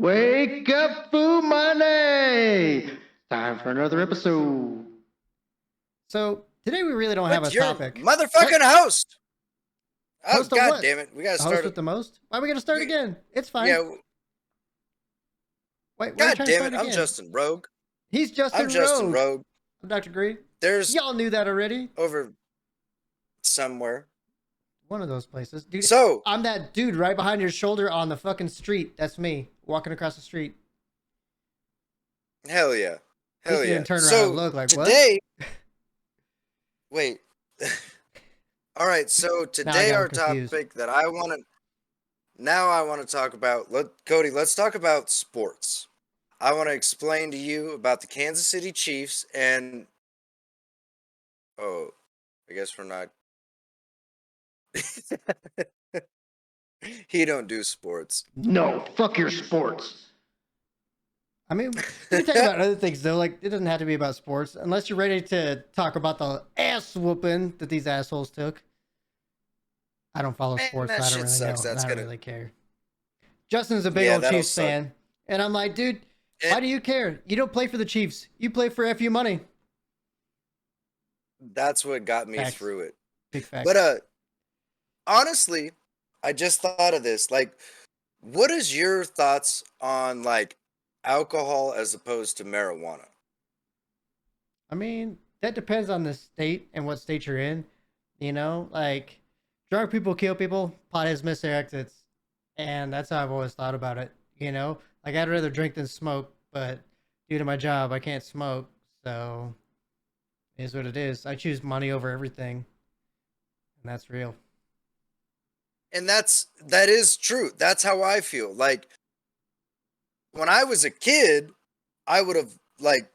Wake up, FUMoney! Time for another episode. So today we really don't have a But your topic. motherfucking What? host. Oh, Host of god what? damn it. We gotta A host start with it. the most? Why are we gonna start We, again? It's fine. yeah, Why are you god trying to damn it. start I'm again? Justin Rogue. He's I'm Justin Justin Rogue. Rogue. I'm Dr. Green. There's Y'all knew that already. over somewhere. One of those places. Dude, So, I'm that dude right behind your shoulder on the fucking street. That's me. Walking across the street. hell yeah. At least Hell you yeah. didn't turn around and So, look like, what? today. Wait. Alright, so Now I today got our confused. topic that I want to. Now I want to talk about. Cody, let's talk about sports. I want to explain to you about the Kansas City Chiefs and. Oh, I guess we're not. He don't do sports. No, fuck your sports. I mean, we can talk about other things though. Like, it doesn't have to be about sports unless you're ready to talk about the ass whooping that these assholes took. I don't follow Man, sports, that so I don't shit really sucks. know. That's I don't gonna. really care. Justin's a big Yeah, old that'll Chiefs suck. fan, and I'm like, dude, And why do you care? You don't play for the Chiefs. You play for FUMoney. that's what got me Facts. through it. Big facts. But honestly, I just thought of this. Like, what is your thoughts on like alcohol as opposed to marijuana? I mean, that depends on the state and what state you're in. You know, like drunk people kill people, pot has missed their exits, and that's how I've always thought about it. You know, like I'd rather drink than smoke, but due to my job, I can't smoke, so it is what it is. I choose money over everything, and that's real. And that is true. That's how I feel. Like when I was a kid, I would have like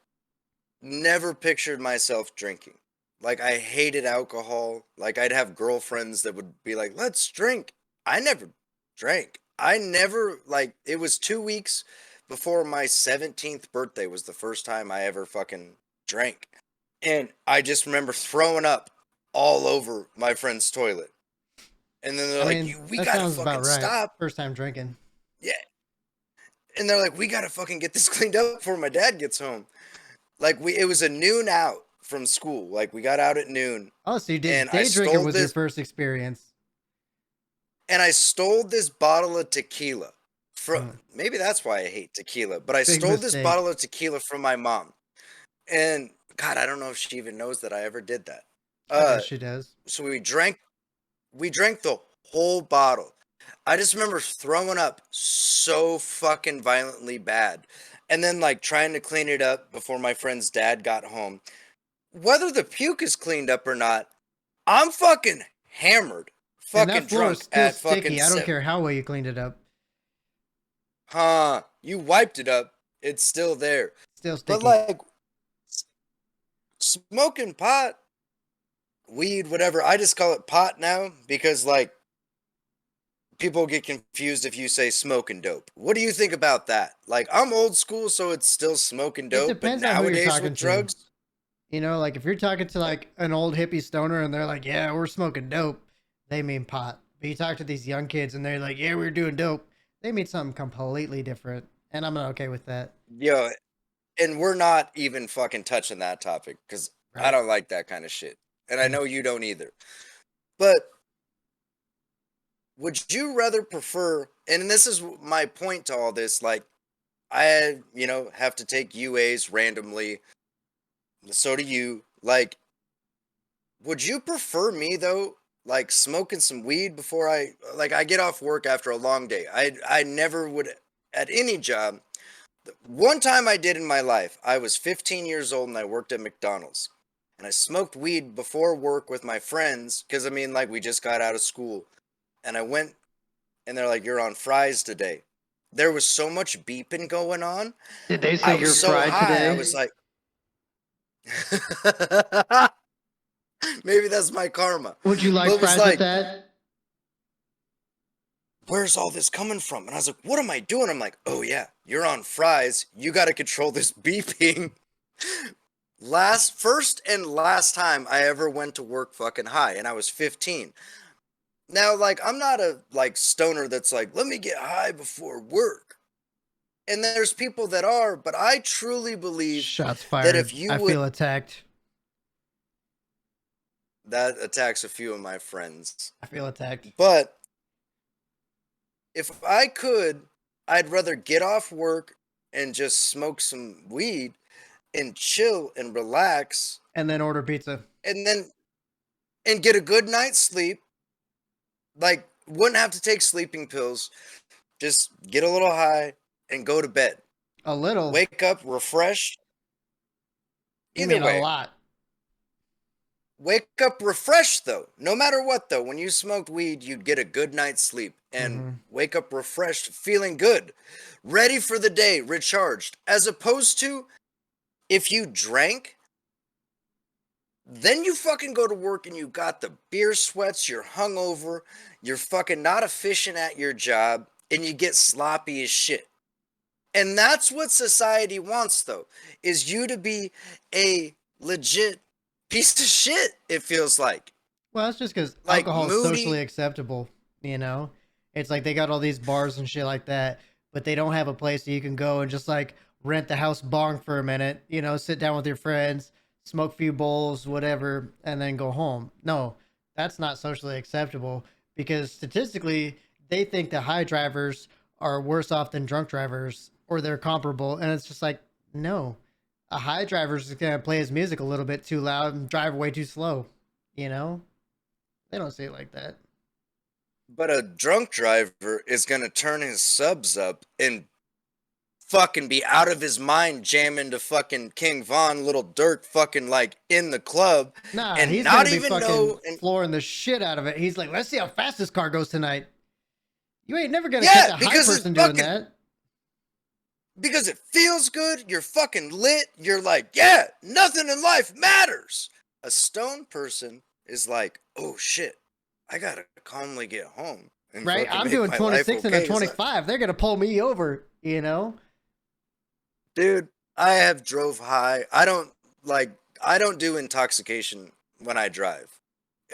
never pictured myself drinking. Like I hated alcohol. Like I'd have girlfriends that would be like, "Let's drink." I never drank. I never like it was 2 weeks before my 17th birthday was the first time I ever fucking drank. And I just remember throwing up all over my friend's toilet. And then they're I like, mean, we that gotta sounds fucking about right. stop. First time drinking. Yeah. And they're like, we gotta fucking get this cleaned up before my dad gets home. Like it was a noon out from school. Like we got out at noon. Oh, so you did And I day drinking stole was your this first experience. and I stole this bottle of tequila from Mm, maybe that's why I hate tequila, but I big stole this mistake. bottle of tequila from my mom. And God, I don't know if she even knows that I ever did that. I bet she does. So we drank the whole bottle. I just remember throwing up so fucking violently bad. And then like trying to clean it up before my friend's dad got home. Whether the puke is cleaned up or not, I'm fucking hammered. And Fucking that floor is drunk still at fucking sticky. I don't care how well you cleaned it up. Huh. You wiped it up. It's still there. Still But sticky. like smoking pot, weed, whatever. I just call it pot now because like people get confused if you say smoking dope. What do you think about that? Like I'm old school, so it's still smoking It dope, but depends on who you're nowadays talking with to. drugs, You know, like if you're talking to like an old hippie stoner and they're like, yeah, we're smoking dope, they mean pot. But you talk to these young kids and they're like, yeah, we're doing dope, they mean something completely different. And I'm not okay with that. yo, and we're not even fucking touching that topic because I Right. don't like that kind of shit. And I Mm. know you don't either. But would you rather prefer, and this is my point to all this, like, I, have to take UAs randomly. So do you. Like, would you prefer me, though, like, smoking some weed before I get off work after a long day? I never would, at any job. One time I did in my life, I was 15 years old and I worked at McDonald's. And I smoked weed before work with my friends, because, I mean, like, we just got out of school. And I went, and they're like, "You're on fries today." There was so much beeping going on. Did they I say you're was so fried high. today? I was like, maybe that's my karma. Would you like But it was fries with like, that? where's all this coming from? And I was like, what am I doing? I'm like, oh yeah, you're on fries. You got to control this beeping. First and last time I ever went to work fucking high, and I was 15. Now, like, I'm not a like stoner that's like, let me get high before work. And there's people that are, but I truly believe Shots that fired. if you I would, feel attacked. that attacks a few of my friends. I feel attacked. But if I could, I'd rather get off work and just smoke some weed and chill and relax And then order pizza. and get a good night's sleep. Like, wouldn't have to take sleeping pills. Just get a little high and go to bed. A little. Wake up refreshed. You Either mean a way, lot. wake up refreshed though. No matter what though, when you smoked weed, you'd get a good night's sleep and wake up refreshed, feeling good, ready for the day, recharged. As opposed to if you drank, then you fucking go to work and you got the beer sweats, you're hungover, you're fucking not efficient at your job, and you get sloppy as shit. And that's what society wants, though, is you to be a legit piece of shit, it feels like. Well, it's just because Like alcohol is socially moody. acceptable, you know? It's like they got all these bars and shit like that, but they don't have a place that you can go and just like rent the house bong for a minute, you know, sit down with your friends, smoke a few bowls, whatever, and then go home. No, that's not socially acceptable because statistically, they think that high drivers are worse off than drunk drivers or they're comparable. And it's just like, no, a high driver's just going to play his music a little bit too loud and drive way too slow, you know? They don't see it like that. But a drunk driver is going to turn his subs up and fucking be out of his mind jamming to fucking King Von, Little Dirk fucking like in the club Nah, and he's not gonna be even fucking know. And flooring the shit out of it. He's like, let's see how fast this car goes tonight. You ain't never gonna catch yeah, a high because it's person doing fucking, that. because it feels good, you're fucking lit, you're like, yeah, nothing in life matters. A stoned person is like, oh shit, I gotta calmly get home and Right? fucking I'm make doing my life 26 and a okay. 25. They're gonna pull me over, you know? Dude, I have drove high. I don't do intoxication when I drive.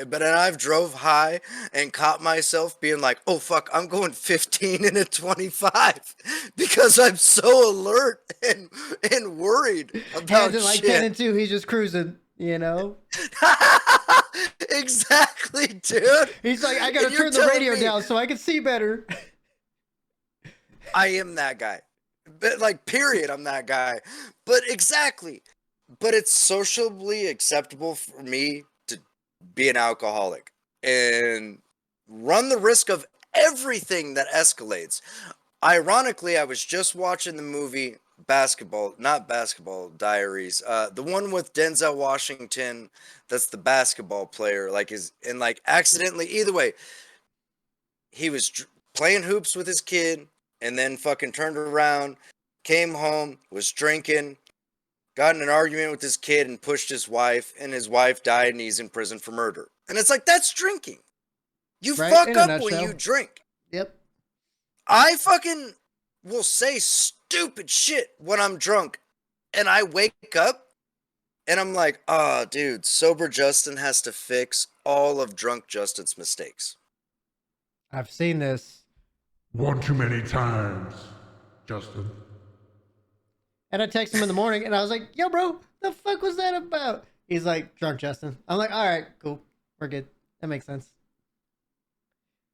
But I've drove high and caught myself being like, "Oh fuck, I'm going 15 and a 25," because I'm so alert and worried Hands about in like 10 shit. and 2, he's just cruising, you know? Exactly, dude. He's like, I And gotta you're turn the telling radio me down so I can see better. I am that guy. But like, period, I'm that guy. But exactly. But it's socially acceptable for me to be an alcoholic and run the risk of everything that escalates. Ironically, I was just watching the movie not Basketball Diaries, the one with Denzel Washington. That's the basketball player, like is and like accidentally. Either way, he was playing hoops with his kid, and then fucking turned around, came home, was drinking, got in an argument with his kid and pushed his wife, and his wife died and he's in prison for murder. And it's like, that's drinking. You Right? fuck In a up when you nutshell. drink. Yep. I fucking will say stupid shit when I'm drunk and I wake up and I'm like, oh, dude, sober Justin has to fix all of drunk Justin's mistakes. I've seen this. One too many times, Justin. And I text him in the morning and I was like, yo, bro, the fuck was that about? He's like, drunk Justin. I'm like, all right, cool. We're good. That makes sense.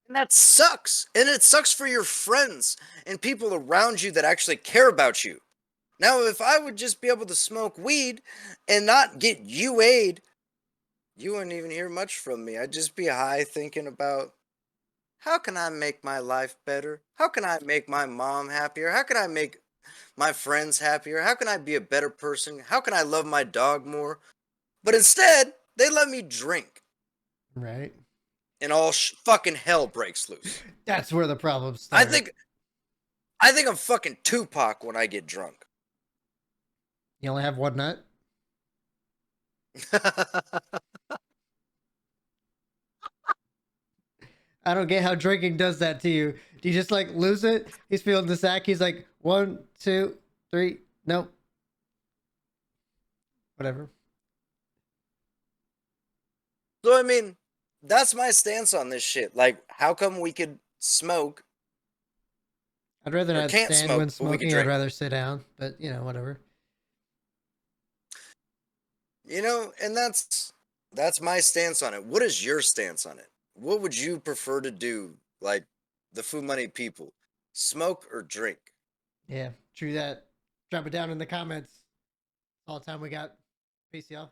And that sucks. And it sucks for your friends and people around you that actually care about you. Now, if I would just be able to smoke weed and not get UA'd, you wouldn't even hear much from me. I'd just be high thinking about how can I make my life better? How can I make my mom happier? How can I make my friends happier? How can I be a better person? How can I love my dog more? But instead, they let me drink Right? and all fucking hell breaks loose. That's where the problems I start. think I think I'm fucking Tupac when I get drunk. You only have one nut? I don't get how drinking does that to you. Do you just like lose it? He's feeling the sack. He's like, 1, 2, 3. Nope. Whatever. So I mean, that's my stance on this shit. Like, how come we could smoke I'd rather or not can't stand smoke, when but we can smoking. I'd drink. rather sit down, but whatever. You know, and that's my stance on it. What is your stance on it? What would you prefer to do, like the FUMoney people? Smoke or drink? Yeah, true that. Drop it down in the comments. All the time we got. Peace, y'all.